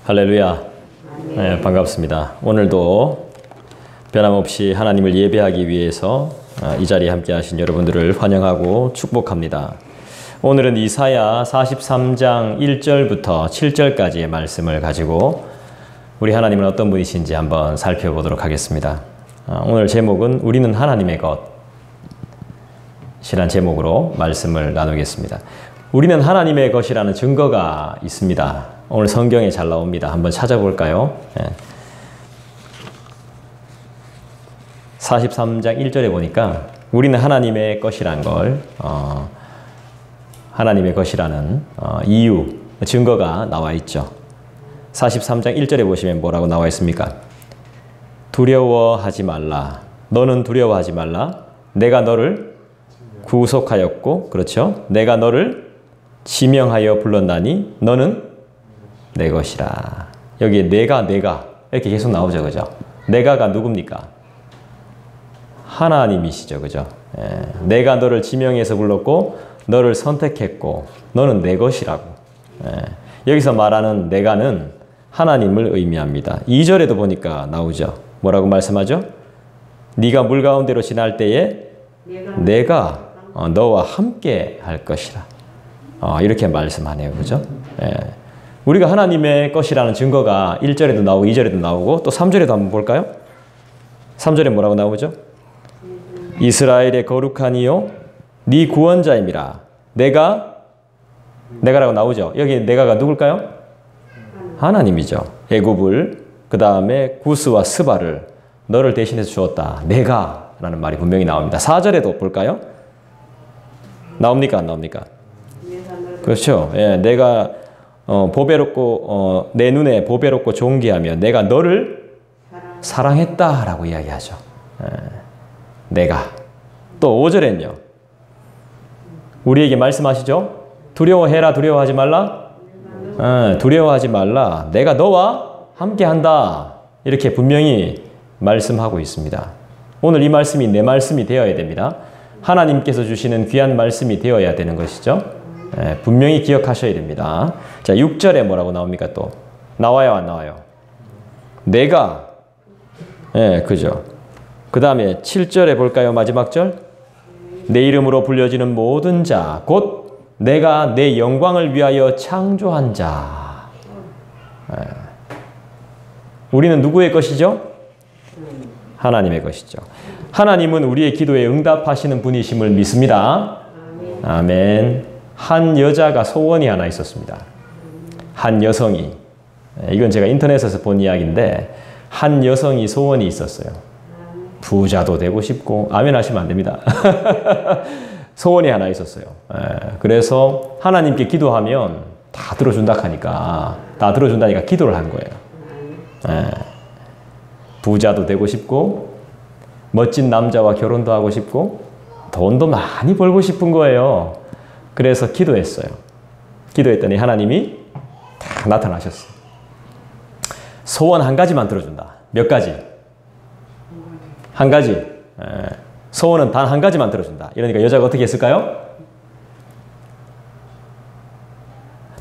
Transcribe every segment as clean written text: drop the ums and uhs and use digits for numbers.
할렐루야. 네, 반갑습니다. 오늘도 변함없이 하나님을 예배하기 위해서 이 자리에 함께 하신 여러분들을 환영하고 축복합니다. 오늘은 이사야 43장 1절부터 7절까지의 말씀을 가지고 우리 하나님은 어떤 분이신지 한번 살펴보도록 하겠습니다. 오늘 제목은 우리는 하나님의 것이란 제목으로 말씀을 나누겠습니다. 우리는 하나님의 것이라는 증거가 있습니다. 오늘 성경에 잘 나옵니다. 한번 찾아볼까요? 43장 1절에 보니까 우리는 하나님의 것이란 걸 하나님의 것이라는 이유, 증거가 나와 있죠. 43장 1절에 보시면 뭐라고 나와 있습니까? 두려워하지 말라. 너는 두려워하지 말라. 내가 너를 구속하였고, 그렇죠? 내가 너를 지명하여 불렀나니 너는 내 것이라. 여기에 내가 이렇게 계속 나오죠, 그죠? 내가가 누굽니까? 하나님이시죠, 그죠? 내가 너를 지명해서 불렀고 너를 선택했고 너는 내 것이라고. 여기서 말하는 내가는 하나님을 의미합니다. 2절에도 보니까 나오죠. 뭐라고 말씀하죠? 네가 물 가운데로 지날 때에 내가 너와 함께 할 것이라. 이렇게 말씀하네요, 그죠? 우리가 하나님의 것이라는 증거가 1절에도 나오고 2절에도 나오고 또 3절에도 한번 볼까요? 3절에 뭐라고 나오죠? 이스라엘의 거룩한 이요 네 구원자임이라. 내가라고 나오죠. 여기 내가가 누굴까요? 하나님이죠. 애굽을 그 다음에 구스와 스바를 너를 대신해서 주었다. 내가라는 말이 분명히 나옵니다. 4절에도 볼까요? 나옵니까? 안 나옵니까? 그렇죠. 내가 보배롭고 내 눈에 보배롭고 존귀하며 내가 너를 사랑했다라고 이야기하죠. 내가. 또 5절엔요. 우리에게 말씀하시죠. 두려워해라. 두려워하지 말라. 두려워하지 말라. 내가 너와 함께한다. 이렇게 분명히 말씀하고 있습니다. 오늘 이 말씀이 내 말씀이 되어야 됩니다. 하나님께서 주시는 귀한 말씀이 되어야 되는 것이죠. 분명히 기억하셔야 됩니다. 자, 6절에 뭐라고 나옵니까? 또 나와요, 안 나와요? 내가. 그죠. 그 다음에 7절에 볼까요? 마지막 절. 내 이름으로 불려지는 모든 자 곧 내가 내 영광을 위하여 창조한 자. 우리는 누구의 것이죠? 하나님의 것이죠. 하나님은 우리의 기도에 응답하시는 분이심을 믿습니다. 아멘. 한 여자가 소원이 하나 있었습니다. 한 여성이. 이건 제가 인터넷에서 본 이야기인데 한 여성이 소원이 있었어요. 부자도 되고 싶고. 아멘 하시면 안 됩니다. 소원이 하나 있었어요. 그래서 하나님께 기도하면 다 들어준다 하니까 다 들어준다니까 기도를 한 거예요. 부자도 되고 싶고 멋진 남자와 결혼도 하고 싶고 돈도 많이 벌고 싶은 거예요. 그래서 기도했어요. 기도했더니 하나님이 다 나타나셨어요. 소원 한 가지만 들어준다. 몇 가지? 한 가지. 소원은 단 한 가지만 들어준다. 이러니까 여자가 어떻게 했을까요?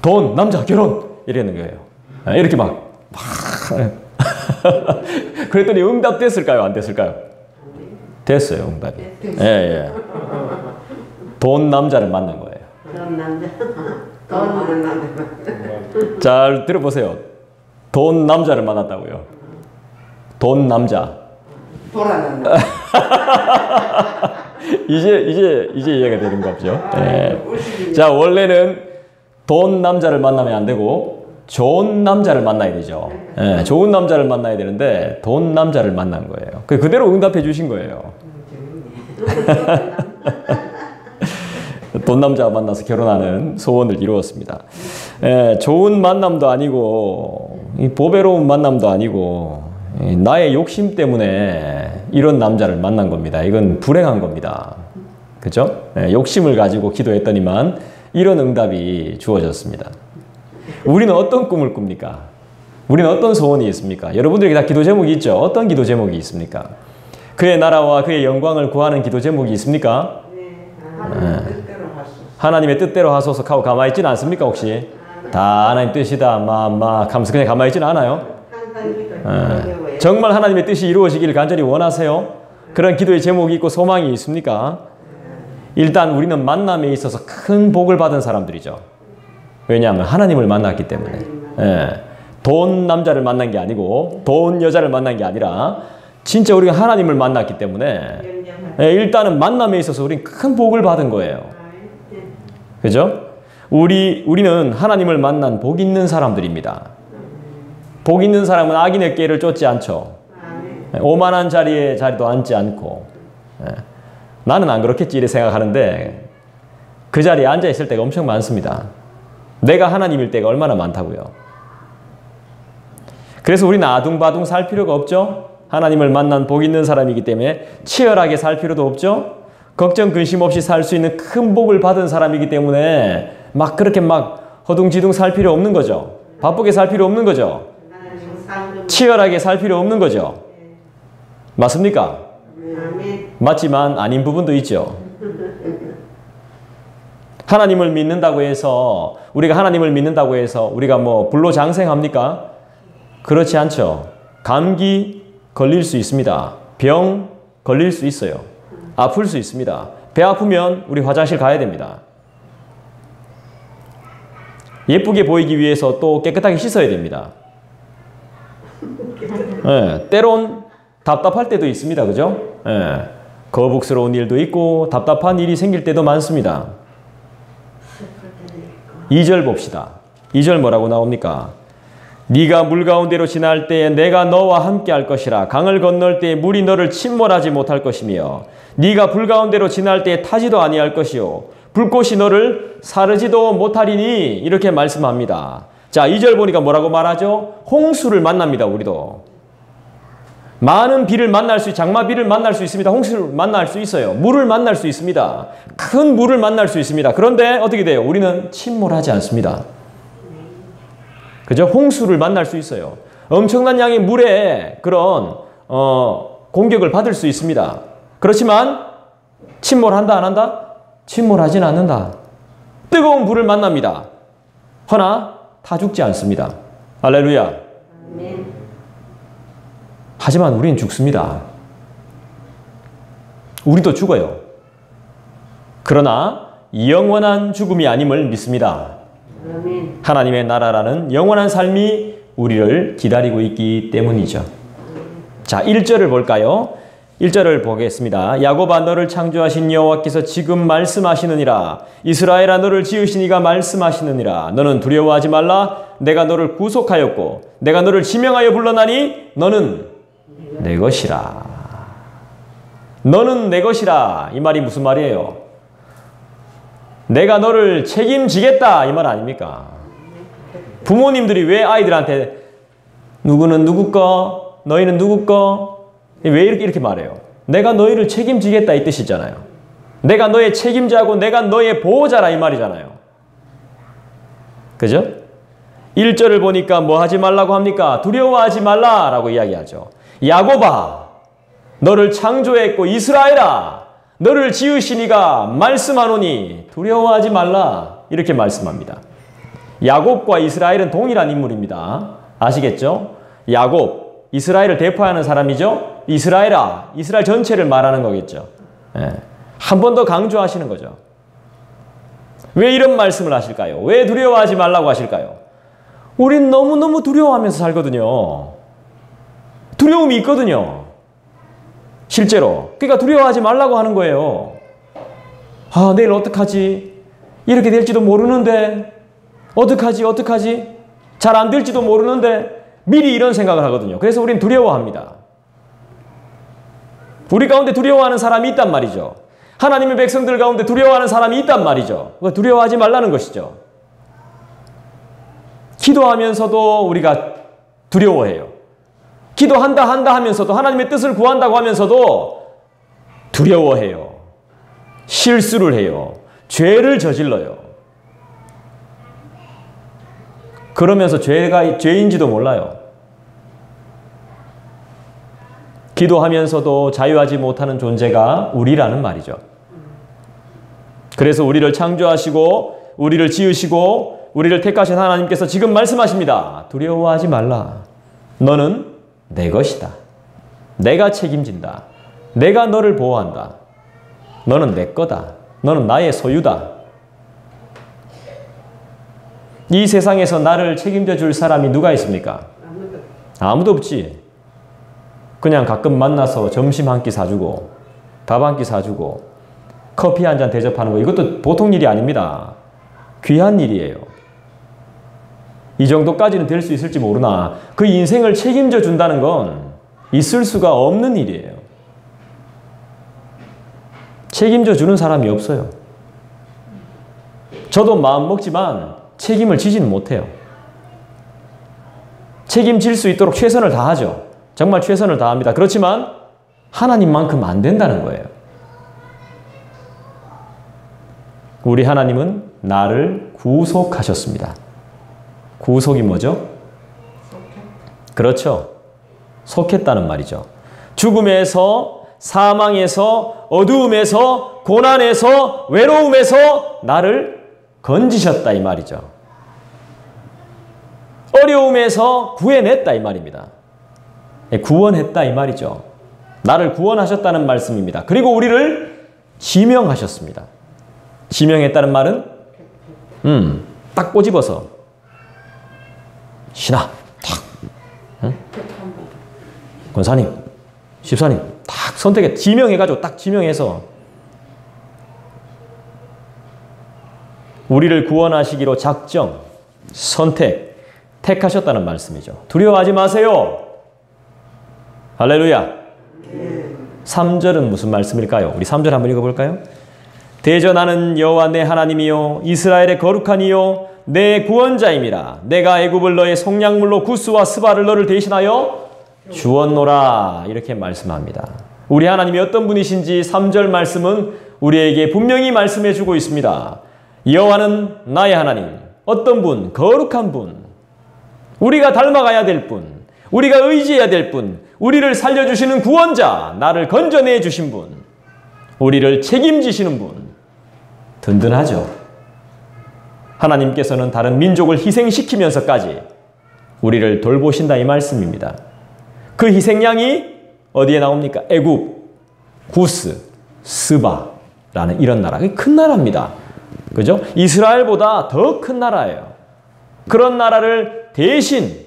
돈, 남자, 결혼! 이러는 거예요. 이렇게 막. 그랬더니 응답 됐을까요? 안 됐을까요? 됐어요, 응답이. 예. 돈 남자를 만난 거예요. 돈 남자. 잘 들어보세요. 돈 남자를 만났다고요. 돈 남자. 돌아난다. 이제 이해가 되는 거 없죠? 자, 원래는 돈 남자를 만나면 안 되고 좋은 남자를 만나야 되죠. 좋은 남자를 만나야 되는데 돈 남자를 만난 거예요. 그대로 응답해 주신 거예요. 돈 남자 만나서 결혼하는 소원을 이루었습니다. 좋은 만남도 아니고 보배로운 만남도 아니고 나의 욕심 때문에 이런 남자를 만난 겁니다. 이건 불행한 겁니다. 그죠? 욕심을 가지고 기도했더니만 이런 응답이 주어졌습니다. 우리는 어떤 꿈을 꿉니까? 우리는 어떤 소원이 있습니까? 여러분들에게 다 기도 제목이 있죠? 어떤 기도 제목이 있습니까? 그의 나라와 그의 영광을 구하는 기도 제목이 있습니까? 하나님의 뜻대로 하소서 하고 가만히 있지는 않습니까, 혹시? 다 하나님 뜻이다. 막 하면서 그냥 가만히 있지는 않아요. 정말 하나님의 뜻이 이루어지길 간절히 원하세요? 그런 기도의 제목이 있고 소망이 있습니까? 일단 우리는 만남에 있어서 큰 복을 받은 사람들이죠. 왜냐하면 하나님을 만났기 때문에. 돈 남자를 만난 게 아니고 돈 여자를 만난 게 아니라 진짜 우리가 하나님을 만났기 때문에 일단은 만남에 있어서 우리는 큰 복을 받은 거예요. 그죠? 우리는 하나님을 만난 복 있는 사람들입니다. 복 있는 사람은 악인의 꾀를 쫓지 않죠. 오만한 자리도 앉지 않고. 나는 안 그렇겠지 이렇게 생각하는데 그 자리에 앉아 있을 때가 엄청 많습니다. 내가 하나님일 때가 얼마나 많다고요. 그래서 우리는 아둥바둥 살 필요가 없죠. 하나님을 만난 복 있는 사람이기 때문에 치열하게 살 필요도 없죠. 걱정 근심 없이 살 수 있는 큰 복을 받은 사람이기 때문에 막 그렇게 막 허둥지둥 살 필요 없는 거죠. 바쁘게 살 필요 없는 거죠. 치열하게 살 필요 없는 거죠. 맞습니까? 맞지만 아닌 부분도 있죠. 하나님을 믿는다고 해서 우리가 하나님을 믿는다고 해서 우리가 뭐 불로장생합니까? 그렇지 않죠. 감기 걸릴 수 있습니다. 병 걸릴 수 있어요. 아플 수 있습니다. 배 아프면 우리 화장실 가야 됩니다. 예쁘게 보이기 위해서 또 깨끗하게 씻어야 됩니다. 때론 답답할 때도 있습니다. 그죠? 거북스러운 일도 있고 답답한 일이 생길 때도 많습니다. 2절 봅시다. 2절 뭐라고 나옵니까? 네가 물 가운데로 지날 때에 내가 너와 함께 할 것이라. 강을 건널 때에 물이 너를 침몰하지 못할 것이며 네가 불 가운데로 지날 때에 타지도 아니할 것이요 불꽃이 너를 사르지도 못하리니. 이렇게 말씀합니다. 자, 2절 보니까 뭐라고 말하죠? 홍수를 만납니다. 우리도 많은 비를 만날 수, 장마비를 만날 수 있습니다. 홍수를 만날 수 있어요. 물을 만날 수 있습니다. 큰 물을 만날 수 있습니다. 그런데 어떻게 돼요? 우리는 침몰하지 않습니다. 그죠? 홍수를 만날 수 있어요. 엄청난 양의 물에 그런 공격을 받을 수 있습니다. 그렇지만 침몰한다 안 한다? 침몰하진 않는다. 뜨거운 불을 만납니다. 허나 타 죽지 않습니다. 할렐루야. 하지만 우리는 죽습니다. 우리도 죽어요. 그러나 영원한 죽음이 아님을 믿습니다. 하나님의 나라라는 영원한 삶이 우리를 기다리고 있기 때문이죠. 자, 1절을 볼까요? 1절을 보겠습니다. 야곱아 너를 창조하신 여호와께서 지금 말씀하시느니라. 이스라엘아 너를 지으신 이가 말씀하시느니라. 너는 두려워하지 말라. 내가 너를 구속하였고 내가 너를 지명하여 불러나니 너는 내 것이라. 너는 내 것이라. 이 말이 무슨 말이에요? 내가 너를 책임지겠다 이 말 아닙니까? 부모님들이 왜 아이들한테 누구는 누구 거, 너희는 누구 거, 왜 이렇게 말해요? 내가 너희를 책임지겠다 이 뜻이잖아요. 내가 너의 책임자고 내가 너의 보호자라 이 말이잖아요. 그죠? 1절을 보니까 뭐 하지 말라고 합니까? 두려워하지 말라라고 이야기하죠. 야곱아 너를 창조했고 이스라엘아 너를 지으신 이가 말씀하노니 두려워하지 말라. 이렇게 말씀합니다. 야곱과 이스라엘은 동일한 인물입니다. 아시겠죠? 야곱, 이스라엘을 대표하는 사람이죠. 이스라엘아, 이스라엘 전체를 말하는 거겠죠. 한 번 더 강조하시는 거죠. 왜 이런 말씀을 하실까요? 왜 두려워하지 말라고 하실까요? 우린 너무너무 두려워하면서 살거든요. 두려움이 있거든요. 실제로. 그러니까 두려워하지 말라고 하는 거예요. 아, 내일 어떡하지? 이렇게 될지도 모르는데 어떡하지? 잘 안 될지도 모르는데 미리 이런 생각을 하거든요. 그래서 우린 두려워합니다. 우리 가운데 두려워하는 사람이 있단 말이죠. 하나님의 백성들 가운데 두려워하는 사람이 있단 말이죠. 두려워하지 말라는 것이죠. 기도하면서도 우리가 두려워해요. 기도한다 하면서도 하나님의 뜻을 구한다고 하면서도 두려워해요. 실수를 해요. 죄를 저질러요. 그러면서 죄가 죄인지도 몰라요. 기도하면서도 자유하지 못하는 존재가 우리라는 말이죠. 그래서 우리를 창조하시고 우리를 지으시고 우리를 택하신 하나님께서 지금 말씀하십니다. 두려워하지 말라. 너는 내 것이다. 내가 책임진다. 내가 너를 보호한다. 너는 내 거다. 너는 나의 소유다. 이 세상에서 나를 책임져 줄 사람이 누가 있습니까? 아무도 없지. 그냥 가끔 만나서 점심 한 끼 사주고 밥 한 끼 사주고 커피 한 잔 대접하는 거, 이것도 보통 일이 아닙니다. 귀한 일이에요. 이 정도까지는 될 수 있을지 모르나 그 인생을 책임져 준다는 건 있을 수가 없는 일이에요. 책임져 주는 사람이 없어요. 저도 마음 먹지만 책임을 지지는 못해요. 책임질 수 있도록 최선을 다하죠. 정말 최선을 다합니다. 그렇지만 하나님만큼 안 된다는 거예요. 우리 하나님은 나를 구속하셨습니다. 구속이 뭐죠? 그렇죠. 속했다는 말이죠. 죽음에서, 사망에서, 어두움에서, 고난에서, 외로움에서 나를 건지셨다 이 말이죠. 어려움에서 구해냈다 이 말입니다. 구원했다 이 말이죠. 나를 구원하셨다는 말씀입니다. 그리고 우리를 지명하셨습니다. 지명했다는 말은 딱 꼬집어서 신하 탁, 권사님, 집사님 딱 선택해, 지명해가지고 딱 지명해서 우리를 구원하시기로 작정, 선택, 택하셨다는 말씀이죠. 두려워하지 마세요. 할렐루야. 3절은 무슨 말씀일까요? 우리 3절 한번 읽어볼까요? 대전하는 여호와 내 하나님이요 이스라엘의 거룩한 이요 내 구원자임이라. 내가 애굽을 너의 속량물로 구스와 스바를 너를 대신하여 주었노라. 이렇게 말씀합니다. 우리 하나님이 어떤 분이신지 3절 말씀은 우리에게 분명히 말씀해 주고 있습니다. 여호와는 나의 하나님, 어떤 분, 거룩한 분, 우리가 닮아가야 될 분, 우리가 의지해야 될 분, 우리를 살려주시는 구원자, 나를 건져내 주신 분, 우리를 책임지시는 분, 든든하죠. 하나님께서는 다른 민족을 희생시키면서까지 우리를 돌보신다 이 말씀입니다. 그 희생양이 어디에 나옵니까? 애굽, 구스, 스바라는 이런 나라. 큰 나라입니다. 그죠? 이스라엘보다 더 큰 나라예요. 그런 나라를 대신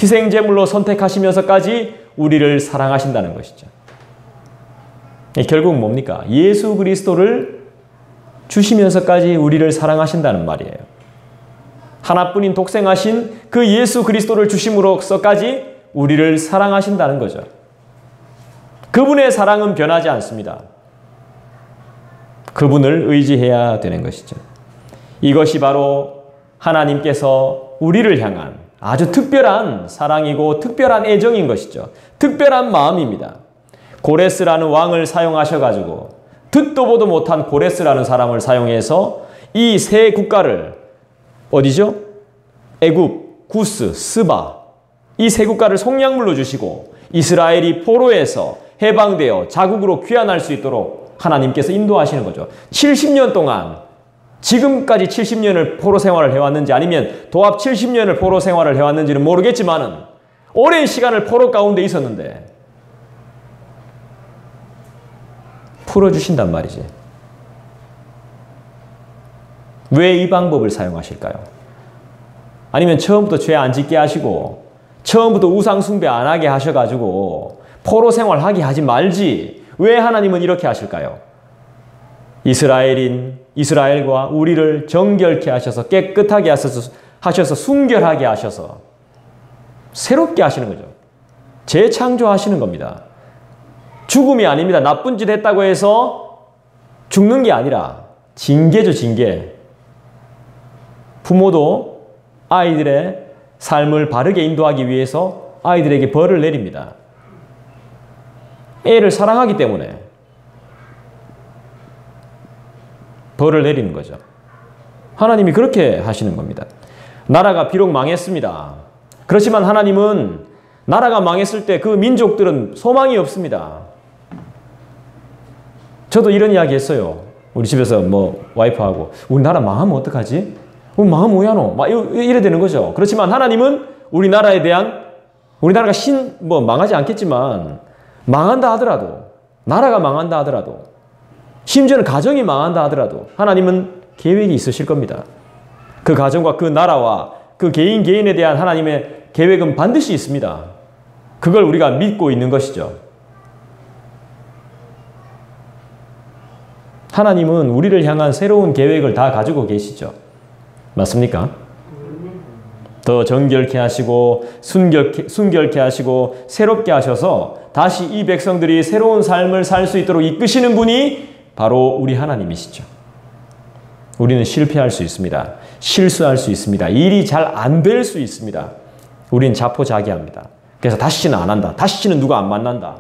희생제물로 선택하시면서까지 우리를 사랑하신다는 것이죠. 결국 뭡니까? 예수 그리스도를 주시면서까지 우리를 사랑하신다는 말이에요. 하나뿐인 독생하신 그 예수 그리스도를 주심으로써까지 우리를 사랑하신다는 거죠. 그분의 사랑은 변하지 않습니다. 그분을 의지해야 되는 것이죠. 이것이 바로 하나님께서 우리를 향한 아주 특별한 사랑이고 특별한 애정인 것이죠. 특별한 마음입니다. 고레스라는 왕을 사용하셔가지고 듣도 보도 못한 고레스라는 사람을 사용해서 이 세 국가를 어디죠? 애굽, 구스, 스바 이 세 국가를 속량물로 주시고 이스라엘이 포로에서 해방되어 자국으로 귀환할 수 있도록 하나님께서 인도하시는 거죠. 70년 동안 지금까지 70년을 포로 생활을 해왔는지 아니면 도합 70년을 포로 생활을 해왔는지는 모르겠지만은 오랜 시간을 포로 가운데 있었는데 풀어주신단 말이지. 왜 이 방법을 사용하실까요? 아니면 처음부터 죄 안 짓게 하시고 처음부터 우상 숭배 안 하게 하셔가지고 포로 생활하게 하지 말지 왜 하나님은 이렇게 하실까요? 이스라엘과 우리를 정결케 하셔서 깨끗하게 하셔서 순결하게 하셔서 새롭게 하시는 거죠. 재창조하시는 겁니다. 죽음이 아닙니다. 나쁜 짓 했다고 해서 죽는 게 아니라 징계죠, 징계. 부모도 아이들의 삶을 바르게 인도하기 위해서 아이들에게 벌을 내립니다. 애를 사랑하기 때문에 벌을 내리는 거죠. 하나님이 그렇게 하시는 겁니다. 나라가 비록 망했습니다. 그렇지만 하나님은 나라가 망했을 때 그 민족들은 소망이 없습니다. 저도 이런 이야기 했어요. 우리 집에서 와이프하고 우리 나라 망하면 어떡하지? 마음 뭐야노? 막 이래 되는 거죠. 그렇지만 하나님은 우리나라에 대한, 우리나라가 뭐 망하지 않겠지만, 망한다 하더라도, 나라가 망한다 하더라도, 심지어는 가정이 망한다 하더라도, 하나님은 계획이 있으실 겁니다. 그 가정과 그 나라와 그 개인에 대한 하나님의 계획은 반드시 있습니다. 그걸 우리가 믿고 있는 것이죠. 하나님은 우리를 향한 새로운 계획을 다 가지고 계시죠. 맞습니까? 더 정결케 하시고 순결케 하시고 새롭게 하셔서 다시 이 백성들이 새로운 삶을 살 수 있도록 이끄시는 분이 바로 우리 하나님이시죠. 우리는 실패할 수 있습니다. 실수할 수 있습니다. 일이 잘 안 될 수 있습니다. 우린 자포자기합니다. 그래서 다시는 안 한다. 다시는 누가 안 만난다.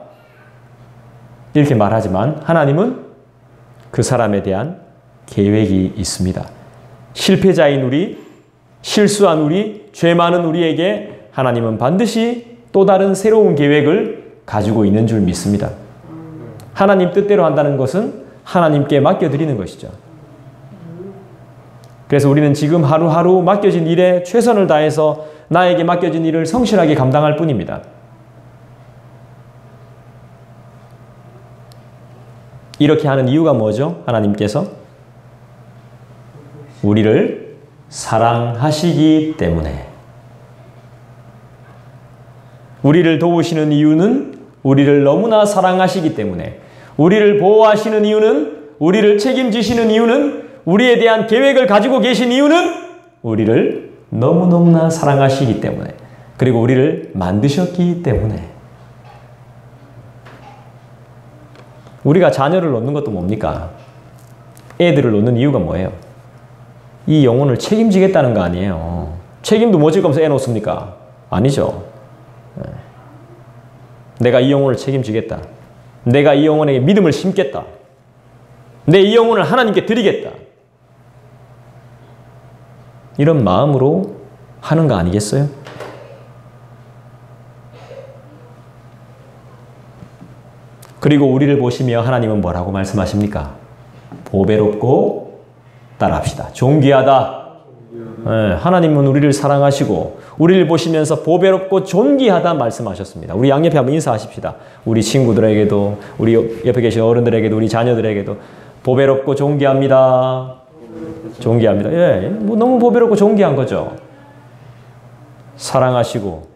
이렇게 말하지만 하나님은 그 사람에 대한 계획이 있습니다. 실패자인 우리, 실수한 우리, 죄 많은 우리에게 하나님은 반드시 또 다른 새로운 계획을 가지고 있는 줄 믿습니다. 하나님 뜻대로 한다는 것은 하나님께 맡겨드리는 것이죠. 그래서 우리는 지금 하루하루 맡겨진 일에 최선을 다해서 나에게 맡겨진 일을 성실하게 감당할 뿐입니다. 이렇게 하는 이유가 뭐죠? 하나님께서 우리를 사랑하시기 때문에. 우리를 도우시는 이유는 우리를 너무나 사랑하시기 때문에. 우리를 보호하시는 이유는, 우리를 책임지시는 이유는, 우리에 대한 계획을 가지고 계신 이유는 우리를 너무너무나 사랑하시기 때문에. 그리고 우리를 만드셨기 때문에. 우리가 자녀를 놓는 것도 뭡니까? 애들을 놓는 이유가 뭐예요? 이 영혼을 책임지겠다는 거 아니에요. 책임도 못 질 거면서 애 놓습니까? 아니죠. 내가 이 영혼을 책임지겠다. 내가 이 영혼에게 믿음을 심겠다. 내 이 영혼을 하나님께 드리겠다. 이런 마음으로 하는 거 아니겠어요? 그리고 우리를 보시며 하나님은 뭐라고 말씀하십니까? 보배롭고 따라합시다. 존귀하다. 네, 하나님은 우리를 사랑하시고 우리를 보시면서 보배롭고 존귀하다 말씀하셨습니다. 우리 양옆에 한번 인사하십시다. 우리 친구들에게도, 우리 옆에 계신 어른들에게도, 우리 자녀들에게도 보배롭고 존귀합니다. 존귀합니다. 예, 뭐 너무 보배롭고 존귀한 거죠. 사랑하시고.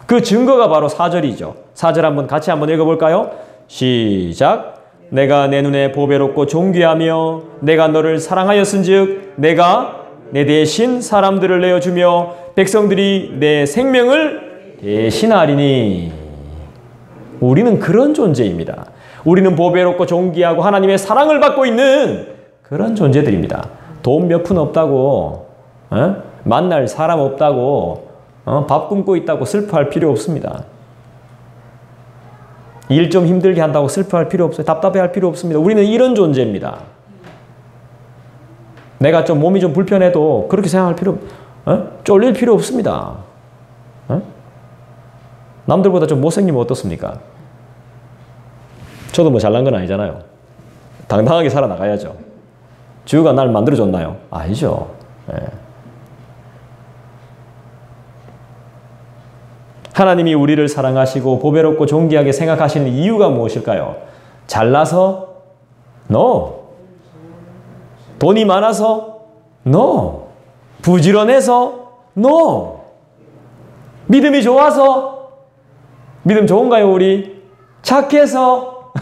그 증거가 바로 4절이죠. 4절 한번 같이 한번 읽어볼까요? 시작. 내가 내 눈에 보배롭고 존귀하며 내가 너를 사랑하였은즉 내가 내 대신 사람들을 내어주며 백성들이 내 생명을 대신하리니. 우리는 그런 존재입니다. 우리는 보배롭고 존귀하고 하나님의 사랑을 받고 있는 그런 존재들입니다. 돈 몇 푼 없다고, 만날 사람 없다고, 밥 굶고 있다고 슬퍼할 필요 없습니다. 일 좀 힘들게 한다고 슬퍼할 필요 없어요. 답답해할 필요 없습니다. 우리는 이런 존재입니다. 내가 좀 몸이 좀 불편해도 그렇게 생각할 필요, 쫄릴 필요 없습니다. 남들보다 좀 못생기면 어떻습니까? 저도 뭐 잘난 건 아니잖아요. 당당하게 살아나가야죠. 주가 날 만들어줬나요? 아니죠. 하나님이 우리를 사랑하시고 보배롭고 존귀하게 생각하시는 이유가 무엇일까요? 잘나서? No. 돈이 많아서? No. 부지런해서? No. 믿음이 좋아서? 믿음 좋은가요, 우리? 착해서?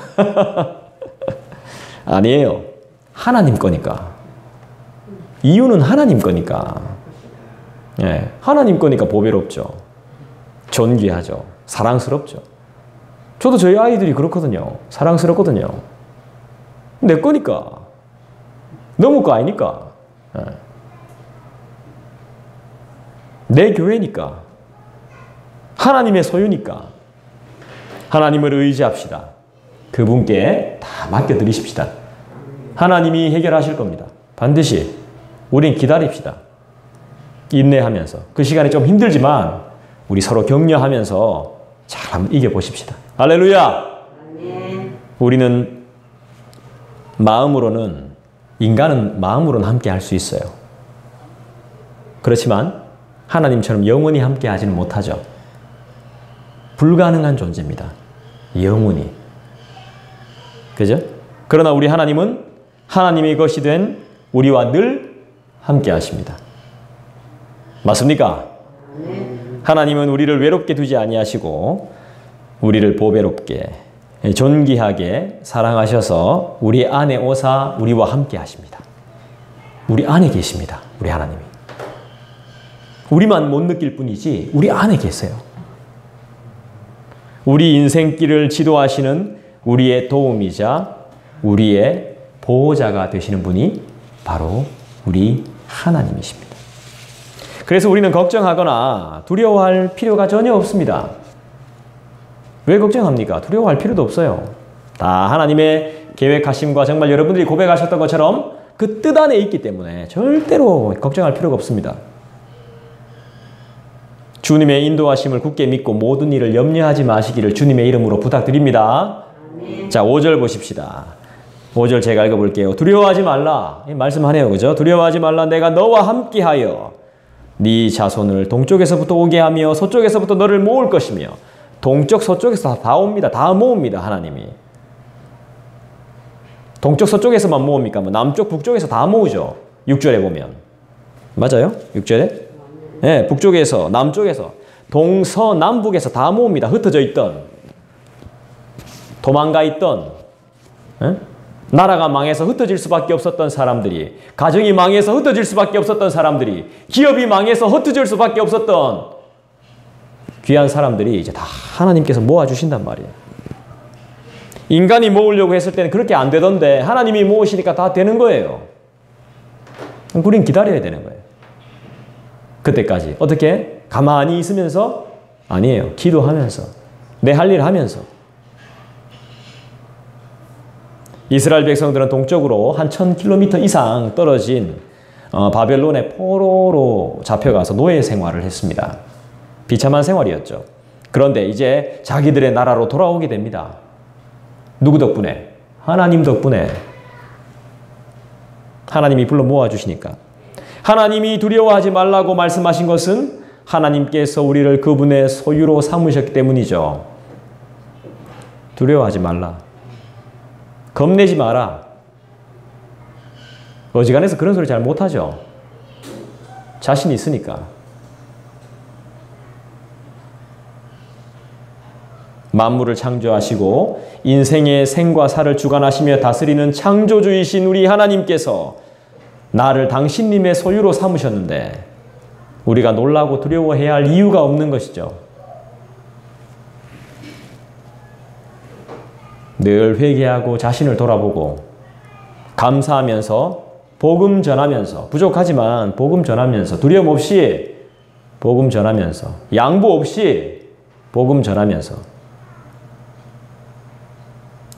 아니에요. 하나님 거니까. 이유는 하나님 거니까. 예, 하나님 거니까 보배롭죠. 존귀하죠. 사랑스럽죠. 저도 저희 아이들이 그렇거든요. 사랑스럽거든요. 내 거니까. 너무 거 아니니까. 내 교회니까. 하나님의 소유니까. 하나님을 의지합시다. 그분께 다 맡겨드리십시다. 하나님이 해결하실 겁니다. 반드시. 우린 기다립시다. 인내하면서. 그 시간이 좀 힘들지만 우리 서로 격려하면서 잘 한번 이겨보십시다. 할렐루야! 아멘. 우리는 마음으로는 인간은 마음으로는 함께 할 수 있어요. 그렇지만 하나님처럼 영원히 함께 하지는 못하죠. 불가능한 존재입니다. 영원히. 그죠? 그러나 우리 하나님은 하나님의 것이 된 우리와 늘 함께 하십니다. 맞습니까? 하나님은 우리를 외롭게 두지 아니하시고 우리를 보배롭게 존귀하게 사랑하셔서 우리 안에 오사 우리와 함께 하십니다. 우리 안에 계십니다. 우리 하나님이. 우리만 못 느낄 뿐이지 우리 안에 계세요. 우리 인생길을 지도하시는 우리의 도움이자 우리의 보호자가 되시는 분이 바로 우리 하나님이십니다. 그래서 우리는 걱정하거나 두려워할 필요가 전혀 없습니다. 왜 걱정합니까? 두려워할 필요도 없어요. 다 하나님의 계획하심과 정말 여러분들이 고백하셨던 것처럼 그 뜻 안에 있기 때문에 절대로 걱정할 필요가 없습니다. 주님의 인도하심을 굳게 믿고 모든 일을 염려하지 마시기를 주님의 이름으로 부탁드립니다. 자, 5절 보십시다. 5절 제가 읽어볼게요. 두려워하지 말라. 말씀하네요. 그죠? 두려워하지 말라. 내가 너와 함께하여 네 자손을 동쪽에서부터 오게 하며 서쪽에서부터 너를 모을 것이며 동쪽 서쪽에서 다 옵니다. 다 모읍니다. 하나님이. 동쪽 서쪽에서만 모읍니까? 뭐 남쪽 북쪽에서 다 모으죠. 6절에 보면. 맞아요? 6절에? 네, 북쪽에서 남쪽에서 동서남북에서 다 모읍니다. 흩어져 있던 도망가 있던 나라가 망해서 흩어질 수밖에 없었던 사람들이, 가정이 망해서 흩어질 수밖에 없었던 사람들이, 기업이 망해서 흩어질 수밖에 없었던 귀한 사람들이 이제 다 하나님께서 모아주신단 말이에요. 인간이 모으려고 했을 때는 그렇게 안 되던데 하나님이 모으시니까 다 되는 거예요. 우린 기다려야 되는 거예요. 그때까지. 어떻게? 가만히 있으면서? 아니에요. 기도하면서. 내 할 일 하면서. 이스라엘 백성들은 동쪽으로 한 1000km 이상 떨어진 바벨론의 포로로 잡혀가서 노예 생활을 했습니다. 비참한 생활이었죠. 그런데 이제 자기들의 나라로 돌아오게 됩니다. 누구 덕분에? 하나님 덕분에. 하나님이 불러 모아주시니까. 하나님이 두려워하지 말라고 말씀하신 것은 하나님께서 우리를 그분의 소유로 삼으셨기 때문이죠. 두려워하지 말라. 겁내지 마라. 어지간해서 그런 소리 잘 못하죠. 자신 있으니까. 만물을 창조하시고 인생의 생과 사를 주관하시며 다스리는 창조주이신 우리 하나님께서 나를 당신님의 소유로 삼으셨는데 우리가 놀라고 두려워해야 할 이유가 없는 것이죠. 늘 회개하고 자신을 돌아보고 감사하면서 복음 전하면서, 부족하지만 복음 전하면서, 두려움 없이 복음 전하면서, 양보 없이 복음 전하면서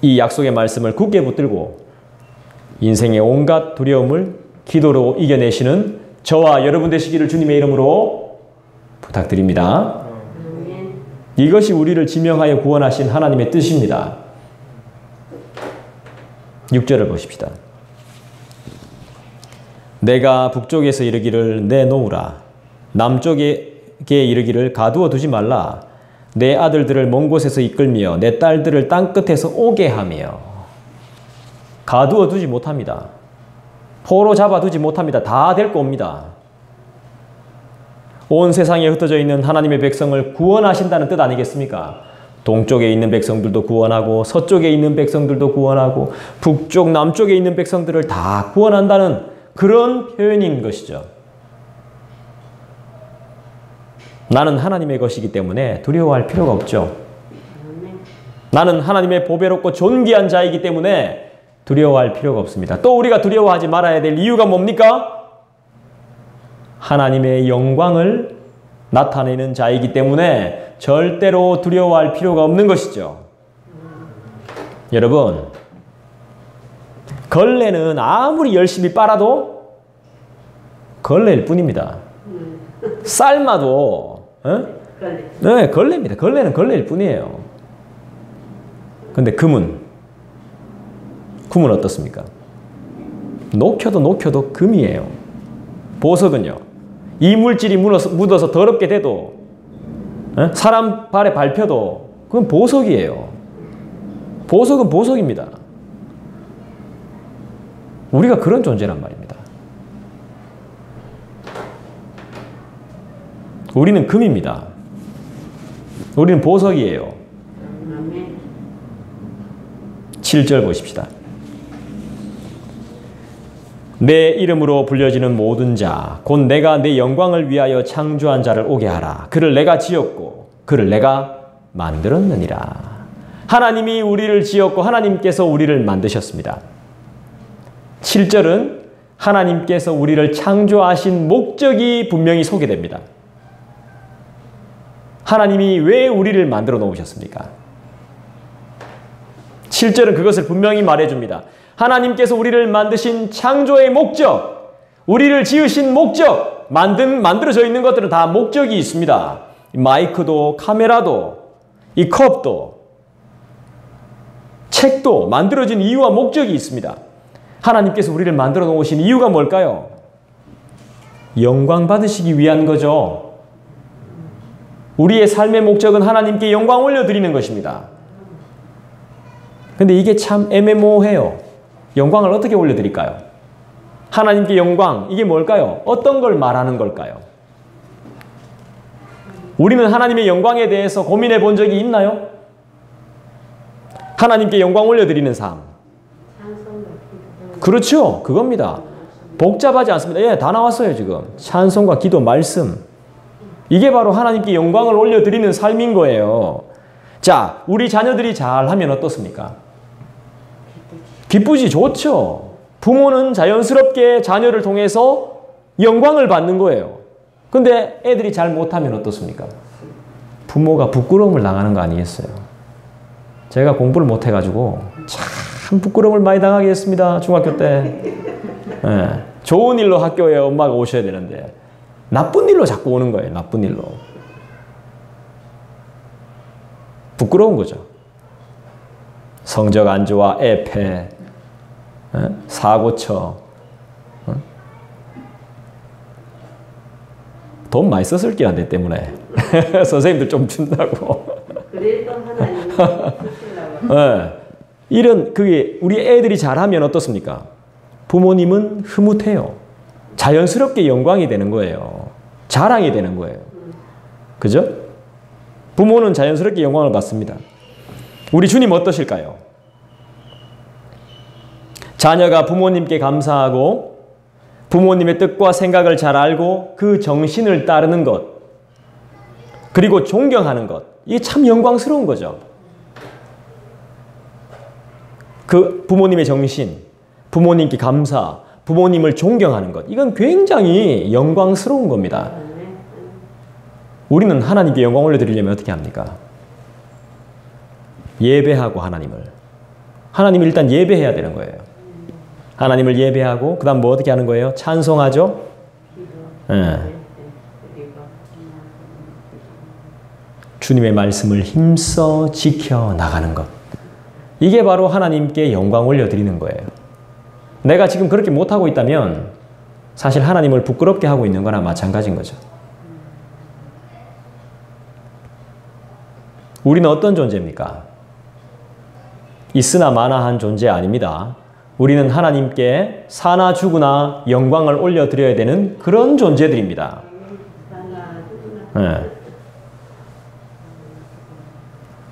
이 약속의 말씀을 굳게 붙들고 인생의 온갖 두려움을 기도로 이겨내시는 저와 여러분 되시기를 주님의 이름으로 부탁드립니다. 이것이 우리를 지명하여 구원하신 하나님의 뜻입니다. 6절을 보십시다. 내가 북쪽에서 이르기를 내놓으라. 남쪽에 이르기를 가두어 두지 말라. 내 아들들을 먼 곳에서 이끌며 내 딸들을 땅끝에서 오게 하며. 가두어 두지 못합니다. 포로 잡아 두지 못합니다. 다 데리고 옵니다. 온 세상에 흩어져 있는 하나님의 백성을 구원하신다는 뜻 아니겠습니까? 동쪽에 있는 백성들도 구원하고 서쪽에 있는 백성들도 구원하고 북쪽 남쪽에 있는 백성들을 다 구원한다는 그런 표현인 것이죠. 나는 하나님의 것이기 때문에 두려워할 필요가 없죠. 나는 하나님의 보배롭고 존귀한 자이기 때문에 두려워할 필요가 없습니다. 또 우리가 두려워하지 말아야 될 이유가 뭡니까? 하나님의 영광을 나타내는 자이기 때문에 절대로 두려워할 필요가 없는 것이죠. 여러분, 걸레는 아무리 열심히 빨아도 걸레일 뿐입니다. 삶아도 네, 걸레입니다. 걸레는 걸레일 뿐이에요. 근데 금은 어떻습니까? 녹여도 녹여도 금이에요. 보석은요. 이물질이 묻어서 더럽게 돼도 사람 발에 밟혀도 그건 보석이에요. 보석은 보석입니다. 우리가 그런 존재란 말입니다. 우리는 금입니다. 우리는 보석이에요. 7절 보십시다. 내 이름으로 불려지는 모든 자, 곧 내가 내 영광을 위하여 창조한 자를 오게 하라. 그를 내가 지었고 그를 내가 만들었느니라. 하나님이 우리를 지었고 하나님께서 우리를 만드셨습니다. 7절은 하나님께서 우리를 창조하신 목적이 분명히 소개됩니다. 하나님이 왜 우리를 만들어 놓으셨습니까? 7절은 그것을 분명히 말해줍니다. 하나님께서 우리를 만드신 창조의 목적, 우리를 지으신 목적, 만들어져 있는 것들은 다 목적이 있습니다. 마이크도, 카메라도, 이 컵도, 책도 만들어진 이유와 목적이 있습니다. 하나님께서 우리를 만들어 놓으신 이유가 뭘까요? 영광 받으시기 위한 거죠. 우리의 삶의 목적은 하나님께 영광 올려드리는 것입니다. 근데 이게 참 애매모호해요. 영광을 어떻게 올려드릴까요? 하나님께 영광, 이게 뭘까요? 어떤 걸 말하는 걸까요? 우리는 하나님의 영광에 대해서 고민해 본 적이 있나요? 하나님께 영광 올려드리는 삶. 그렇죠. 그겁니다. 복잡하지 않습니다. 예, 다 나왔어요, 지금. 찬송과 기도, 말씀. 이게 바로 하나님께 영광을 올려드리는 삶인 거예요. 자, 우리 자녀들이 잘하면 어떻습니까? 기쁘지, 좋죠. 부모는 자연스럽게 자녀를 통해서 영광을 받는 거예요. 근데 애들이 잘 못하면 어떻습니까? 부모가 부끄러움을 당하는 거 아니겠어요? 제가 공부를 못해가지고 참 부끄러움을 많이 당하게 했습니다. 중학교 때. 네. 좋은 일로 학교에 엄마가 오셔야 되는데 나쁜 일로 자꾸 오는 거예요. 나쁜 일로. 부끄러운 거죠. 성적 안 좋아, 애패, 사고 쳐. 돈 많이 썼을 게야, 내 때문에. 선생님들 좀 준다고. 그래도 하나님이 네. 이런, 그게, 우리 애들이 잘하면 어떻습니까? 부모님은 흐뭇해요. 자연스럽게 영광이 되는 거예요. 자랑이 되는 거예요. 그죠? 부모는 자연스럽게 영광을 받습니다. 우리 주님 어떠실까요? 자녀가 부모님께 감사하고 부모님의 뜻과 생각을 잘 알고 그 정신을 따르는 것, 그리고 존경하는 것, 이게 참 영광스러운 거죠. 그 부모님의 정신, 부모님께 감사, 부모님을 존경하는 것, 이건 굉장히 영광스러운 겁니다. 우리는 하나님께 영광 올려드리려면 어떻게 합니까? 예배하고 하나님을 일단 예배해야 되는 거예요. 하나님을 예배하고 그 다음 뭐 어떻게 하는 거예요? 찬송하죠? 네. 주님의 말씀을 힘써 지켜나가는 것. 이게 바로 하나님께 영광 올려드리는 거예요. 내가 지금 그렇게 못하고 있다면 사실 하나님을 부끄럽게 하고 있는 거나 마찬가지인 거죠. 우리는 어떤 존재입니까? 있으나 마나한 존재 아닙니다. 우리는 하나님께 사나 죽으나 영광을 올려드려야 되는 그런 존재들입니다. 네.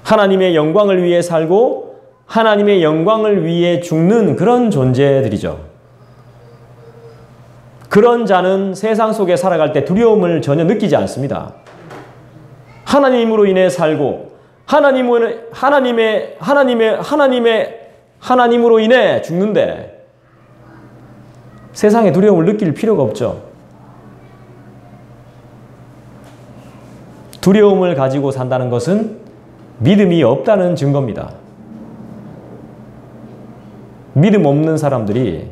하나님의 영광을 위해 살고 하나님의 영광을 위해 죽는 그런 존재들이죠. 그런 자는 세상 속에 살아갈 때 두려움을 전혀 느끼지 않습니다. 하나님으로 인해 살고 하나님으로 인해 죽는데 세상에 두려움을 느낄 필요가 없죠. 두려움을 가지고 산다는 것은 믿음이 없다는 증거입니다. 믿음 없는 사람들이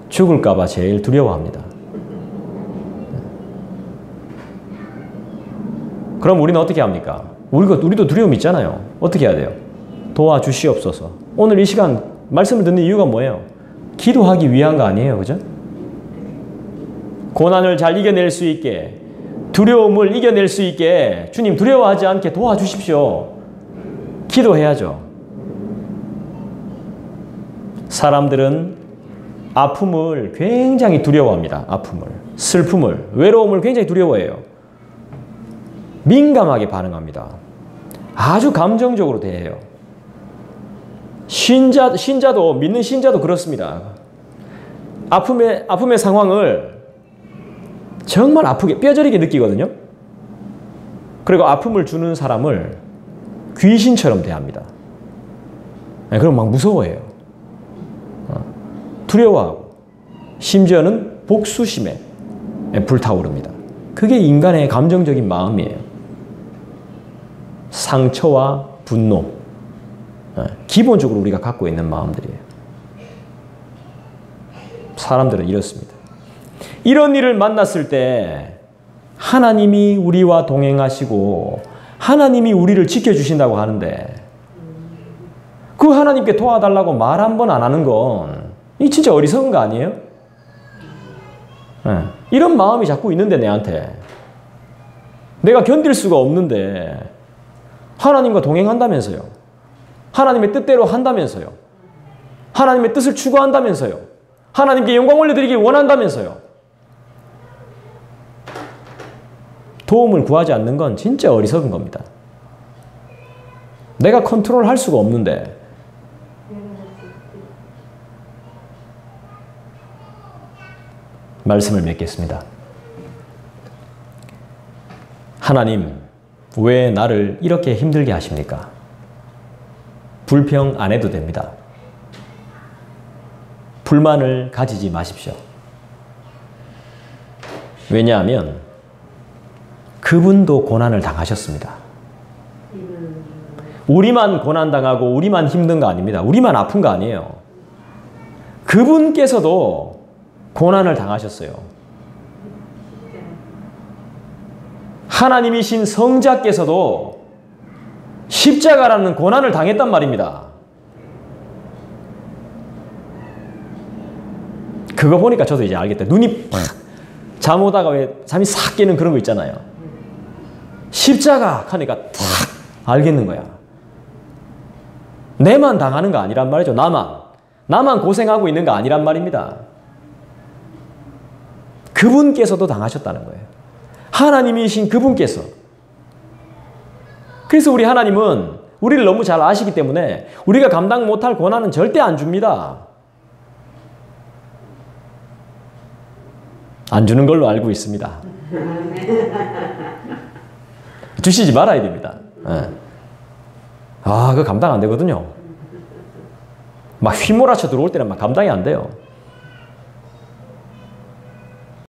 죽을까 봐 제일 두려워합니다. 그럼 우리는 어떻게 합니까? 우리도 두려움이 있잖아요. 어떻게 해야 돼요? 도와주시옵소서. 오늘 이 시간 말씀을 듣는 이유가 뭐예요? 기도하기 위한 거 아니에요. 그죠? 고난을 잘 이겨낼 수 있게, 두려움을 이겨낼 수 있게 주님 두려워하지 않게 도와주십시오. 기도해야죠. 사람들은 아픔을 굉장히 두려워합니다. 아픔을, 슬픔을, 외로움을 굉장히 두려워해요. 민감하게 반응합니다. 아주 감정적으로 대해요. 신자도, 믿는 신자도 그렇습니다. 아픔의 상황을 정말 아프게, 뼈저리게 느끼거든요. 그리고 아픔을 주는 사람을 귀신처럼 대합니다. 그럼 막 무서워해요. 두려워하고, 심지어는 복수심에 불타오릅니다. 그게 인간의 감정적인 마음이에요. 상처와 분노, 기본적으로 우리가 갖고 있는 마음들이에요. 사람들은 이렇습니다. 이런 일을 만났을 때 하나님이 우리와 동행하시고 하나님이 우리를 지켜주신다고 하는데 그 하나님께 도와달라고 말 한 번 안 하는 건 이 진짜 어리석은 거 아니에요? 이런 마음이 자꾸 있는데 내한테 내가 견딜 수가 없는데 하나님과 동행한다면서요. 하나님의 뜻대로 한다면서요. 하나님의 뜻을 추구한다면서요. 하나님께 영광 올려드리길 원한다면서요. 도움을 구하지 않는 건 진짜 어리석은 겁니다. 내가 컨트롤할 수가 없는데 말씀을 맺겠습니다. 하나님, 왜 나를 이렇게 힘들게 하십니까? 불평 안 해도 됩니다. 불만을 가지지 마십시오. 왜냐하면 그분도 고난을 당하셨습니다. 우리만 고난당하고 우리만 힘든 거 아닙니다. 우리만 아픈 거 아니에요. 그분께서도 고난을 당하셨어요. 하나님이신 성자께서도 십자가라는 고난을 당했단 말입니다. 그거 보니까 저도 이제 알겠다. 눈이 팍 잠 오다가 왜 잠이 싹 깨는 그런 거 있잖아요. 십자가 하니까 탁 알겠는 거야. 내만 당하는 거 아니란 말이죠. 나만 고생하고 있는 거 아니란 말입니다. 그분께서도 당하셨다는 거예요. 하나님이신 그분께서. 그래서 우리 하나님은 우리를 너무 잘 아시기 때문에 우리가 감당 못할 고난은 절대 안 줍니다. 안 주는 걸로 알고 있습니다. 주시지 말아야 됩니다. 그거 감당 안 되거든요. 막 휘몰아쳐 들어올 때는 막 감당이 안 돼요.